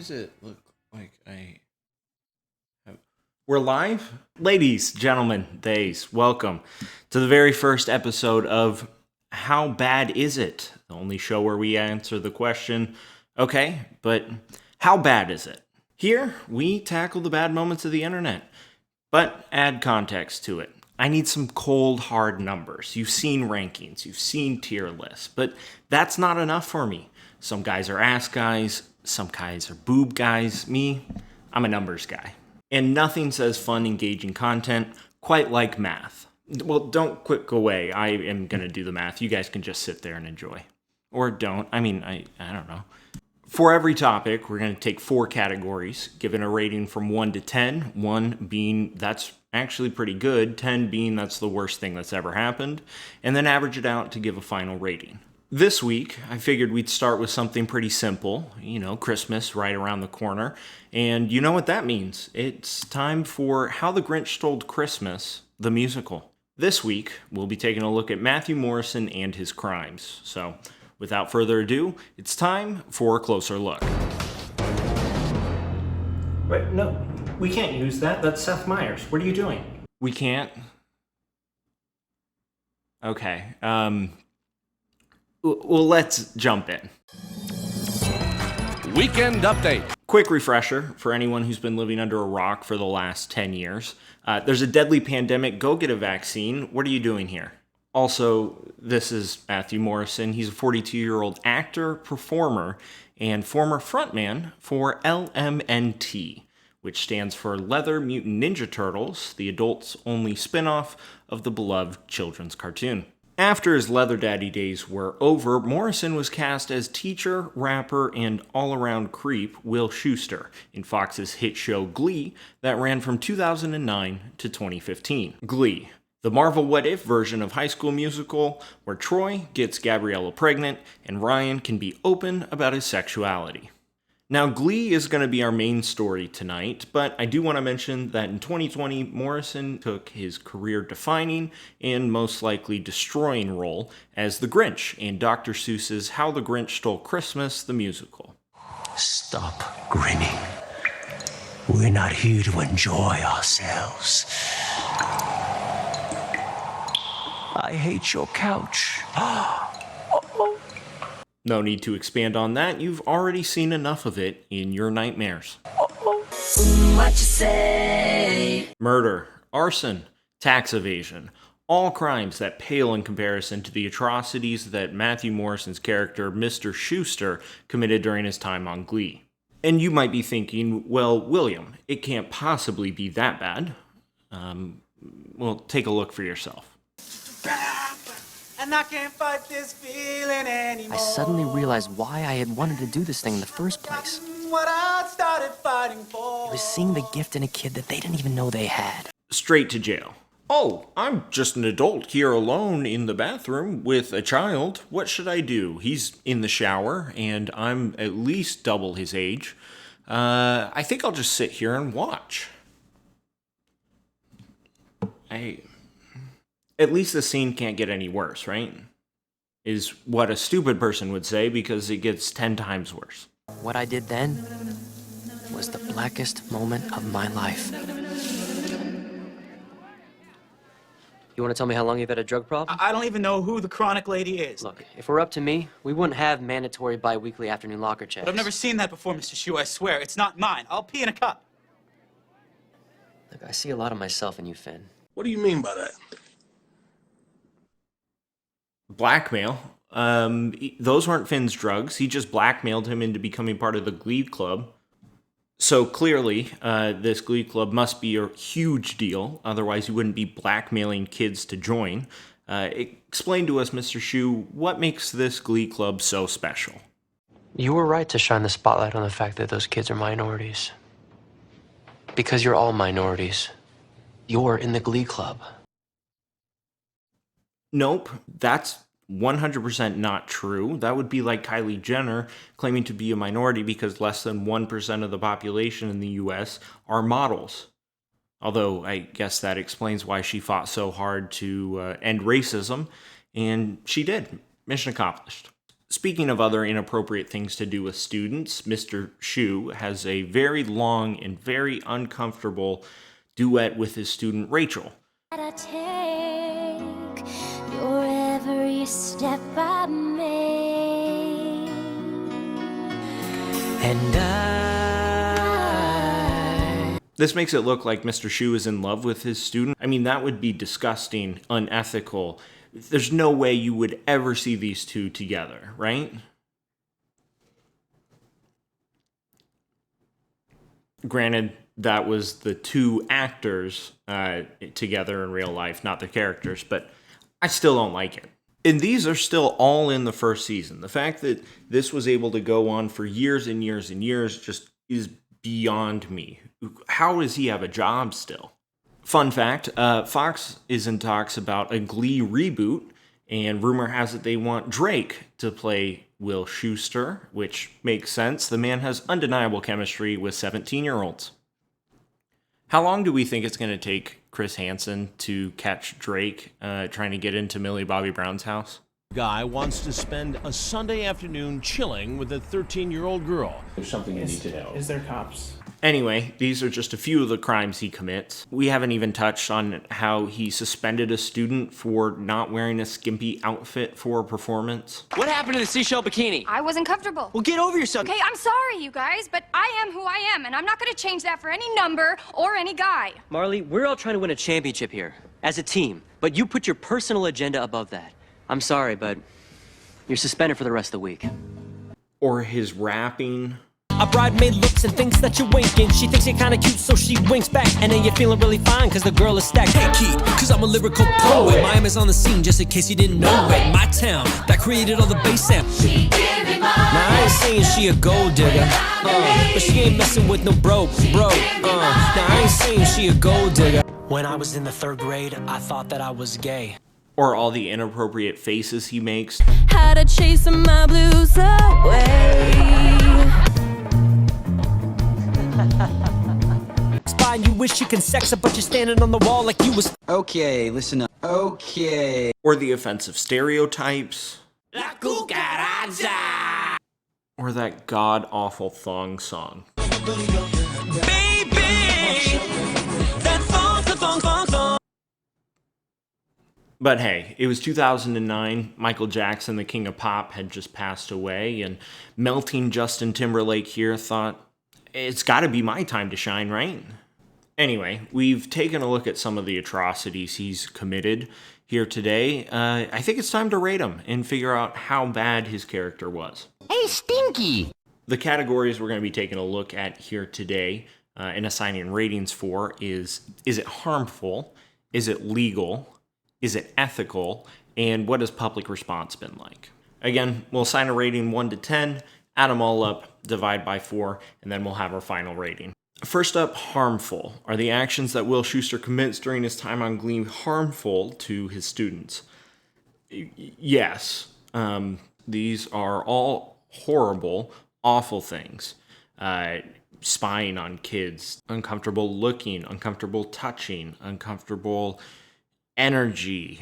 does it look like I have... We're live? Ladies, gentlemen, theys, welcome to the very first episode of How Bad Is It? The only show where we answer the question, okay, but how bad is it? Here, we tackle the bad moments of the internet, but add context to it. I need some cold, hard numbers. You've seen rankings, you've seen tier lists, but that's not enough for me. Some guys are ass guys, some guys are boob guys. Me, I'm a numbers guy. And nothing says fun, engaging content quite like math. Well, don't click away. I am going to do the math. You guys can just sit there and enjoy. Or don't. I mean, I don't know. For every topic, we're going to take 4 categories, given a rating from 1 to 10. 1 being that's actually pretty good, 10 being that's the worst thing that's ever happened, and then average it out to give a final rating. This week, I figured we'd start with something pretty simple, Christmas right around the corner, and you know what that means. It's time for How the Grinch Stole Christmas, the musical. This week, we'll be taking a look at Matthew Morrison and his crimes, so without further ado, it's time for a closer look. Wait, no, we can't use that. That's Seth Meyers. What are you doing? We can't? Okay, well, let's jump in. Weekend Update. Quick refresher for anyone who's been living under a rock for the last 10 years. There's a deadly pandemic. Go get a vaccine. What are you doing here? Also, this is Matthew Morrison. He's a 42-year-old actor, performer, and former frontman for LMNT, which stands for Leather Mutant Ninja Turtles, the adults-only spin-off of the beloved children's cartoon. After his Leather Daddy days were over, Morrison was cast as teacher, rapper, and all-around creep Will Schuester in Fox's hit show Glee that ran from 2009 to 2015. Glee, the Marvel What If version of High School Musical, where Troy gets Gabriella pregnant and Ryan can be open about his sexuality. Now, Glee is going to be our main story tonight, but I do want to mention that in 2020, Morrison took his career-defining and most likely destroying role as the Grinch in Dr. Seuss's How the Grinch Stole Christmas, the musical. Stop grinning. We're not here to enjoy ourselves. I hate your couch. No need to expand on that. You've already seen enough of it in your nightmares. What you say? Murder, arson, tax evasion. All crimes that pale in comparison to the atrocities that Matthew Morrison's character, Mr. Schuester, committed during his time on Glee. And you might be thinking, well, William, it can't possibly be that bad. Well, take a look for yourself. And I can't fight this feeling anymore. I suddenly realized why I had wanted to do this thing in the first place. What I started fighting for. It was seeing the gift in a kid that they didn't even know they had. Straight to jail. Oh, I'm just an adult here alone in the bathroom with a child. What should I do? He's in the shower, and I'm at least double his age. I think I'll just sit here and watch. At least the scene can't get any worse, right? Is what a stupid person would say, because it gets 10 times worse. What I did then was the blackest moment of my life. You want to tell me how long you've had a drug problem? I don't even know who the chronic lady is. Look, if we're up to me, we wouldn't have mandatory bi-weekly afternoon locker checks. But I've never seen that before, Mr. Shu, I swear. It's not mine. I'll pee in a cup. Look, I see a lot of myself in you, Finn. What do you mean by that? Blackmail. Those weren't Finn's drugs. He just blackmailed him into becoming part of the Glee Club. So clearly, this Glee Club must be a huge deal. Otherwise, you wouldn't be blackmailing kids to join. Explain to us, Mr. Shu, what makes this Glee Club so special? You were right to shine the spotlight on the fact that those kids are minorities. Because you're all minorities. You're in the Glee Club. Nope, that's 100% not true. That would be like Kylie Jenner claiming to be a minority because less than 1% of the population in the US are models. Although I guess that explains why she fought so hard to end racism, and she did. Mission accomplished. Speaking of other inappropriate things to do with students, Mr. Shu has a very long and very uncomfortable duet with his student Rachel. I take your every step I make, And I This makes it look like Mr. Shu is in love with his student. I mean, that would be disgusting, unethical. There's no way you would ever see these two together, right? Granted, that was the two actors together in real life, not the characters, but I still don't like it. And these are still all in the first season. The fact that this was able to go on for years and years and years just is beyond me. How does he have a job still? Fun fact, Fox is in talks about a Glee reboot, and rumor has it they want Drake to play Will Schuester, which makes sense. The man has undeniable chemistry with 17-year-olds. How long do we think it's going to take Chris Hansen to catch Drake trying to get into Millie Bobby Brown's house? Guy wants to spend a Sunday afternoon chilling with a 13-year-old girl. There's something I need to know. Is there cops? Anyway, these are just a few of the crimes he commits. We haven't even touched on how he suspended a student for not wearing a skimpy outfit for a performance. What happened to the seashell bikini? I wasn't comfortable. Well, get over yourself. Okay, I'm sorry, you guys, but I am who I am, and I'm not going to change that for any number or any guy. Marley, we're all trying to win a championship here, as a team. But you put your personal agenda above that. I'm sorry, but you're suspended for the rest of the week. Or his rapping. A bridesmaid looks and thinks that you're winking. She thinks you're kinda cute, so she winks back. And then you're feeling really fine, cause the girl is stacked. Hey, Keith, cause I'm a lyrical poet. Miami's on the scene, just in case you didn't know it. My town, that created all the bass samples. Now, I ain't saying she a gold digger, but she ain't messing with no broke. Now, I ain't saying she a gold digger. When I was in the 3rd grade, I thought that I was gay. Or all the inappropriate faces he makes. how to chase my blues away. Spine, you wish you can sex her, but you're standing on the wall like you was. Okay, listen up. Okay. Or the offensive stereotypes. Or that god-awful thong song. But hey, it was 2009, Michael Jackson, the king of pop, had just passed away, and melting Justin Timberlake here thought, it's gotta be my time to shine, right? Anyway, we've taken a look at some of the atrocities he's committed here today. I think it's time to rate him and figure out how bad his character was. Hey, Stinky! The categories we're going to be taking a look at here today and assigning ratings for is it harmful? Is it legal? Is it ethical? And what has public response been like? Again, we'll assign a rating 1 to 10, add them all up, divide by 4, and then we'll have our final rating. First up, harmful. Are the actions that Will Schuester commits during his time on Glee harmful to his students? Yes. These are all horrible, awful things. Spying on kids, uncomfortable looking, uncomfortable touching, uncomfortable energy.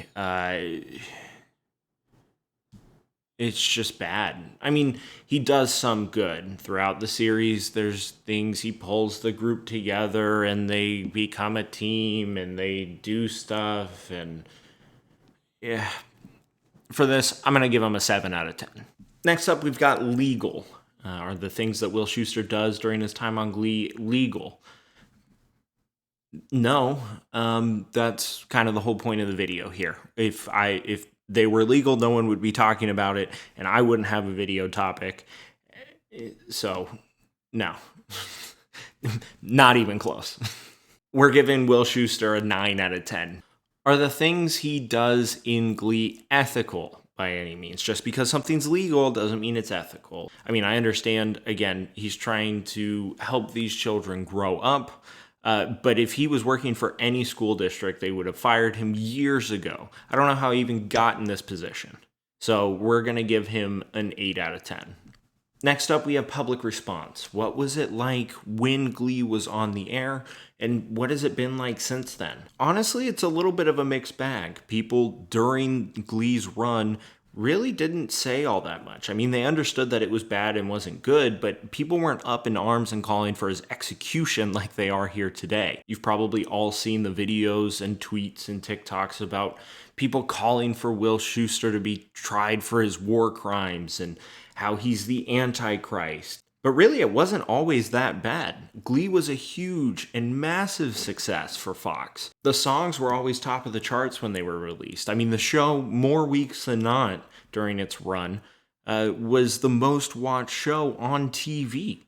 It's just bad. I mean, he does some good. Throughout the series, there's things he pulls the group together and they become a team and they do stuff. And yeah, for this, I'm going to give him a 7 out of 10. Next up, we've got legal. Are the things that Will Schuester does during his time on Glee legal? No, that's kind of the whole point of the video here. If they were legal, no one would be talking about it, and I wouldn't have a video topic. So, no. Not even close. We're giving Will Schuester a 9 out of 10. Are the things he does in Glee ethical by any means? Just because something's legal doesn't mean it's ethical. I mean, I understand, again, he's trying to help these children grow up. But if he was working for any school district, they would have fired him years ago. I don't know how he even got in this position. So we're going to give him an 8 out of 10. Next up, we have public response. What was it like when Glee was on the air? And what has it been like since then? Honestly, it's a little bit of a mixed bag. People during Glee's run really didn't say all that much. I mean, they understood that it was bad and wasn't good, but people weren't up in arms and calling for his execution like they are here today. You've probably all seen the videos and tweets and TikToks about people calling for Will Schuester to be tried for his war crimes and how he's the Antichrist. But really, it wasn't always that bad. Glee was a huge and massive success for Fox. The songs were always top of the charts when they were released. I mean, the show, more weeks than not during its run, was the most watched show on TV.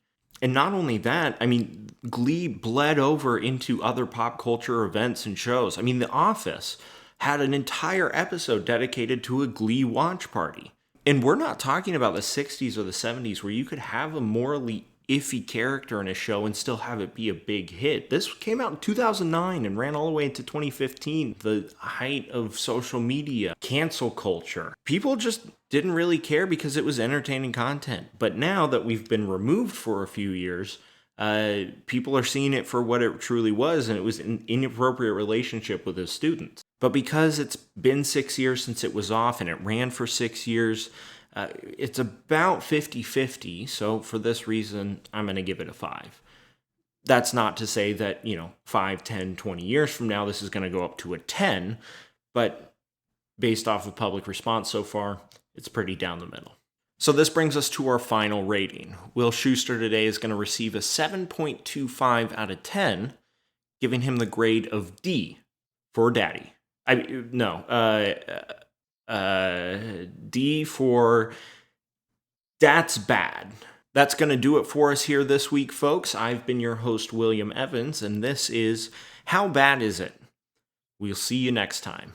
And not only that, I mean, Glee bled over into other pop culture events and shows. I mean, The Office had an entire episode dedicated to a Glee watch party. And we're not talking about the 60s or the 70s where you could have a morally iffy character in a show and still have it be a big hit. This came out in 2009 and ran all the way into 2015, the height of social media, cancel culture. People just didn't really care because it was entertaining content. But now that we've been removed for a few years, people are seeing it for what it truly was, and it was an inappropriate relationship with his students. But because it's been 6 years since it was off and it ran for 6 years, it's about 50-50. So for this reason, I'm going to give it a 5. That's not to say that, 5, 10, 20 years from now, this is going to go up to a 10. But based off of public response so far, it's pretty down the middle. So this brings us to our final rating. Will Schuester today is going to receive a 7.25 out of 10, giving him the grade of D for Daddy. D for That's Bad. That's going to do it for us here this week, folks. I've been your host, William Evans, and this is How Bad Is It? We'll see you next time.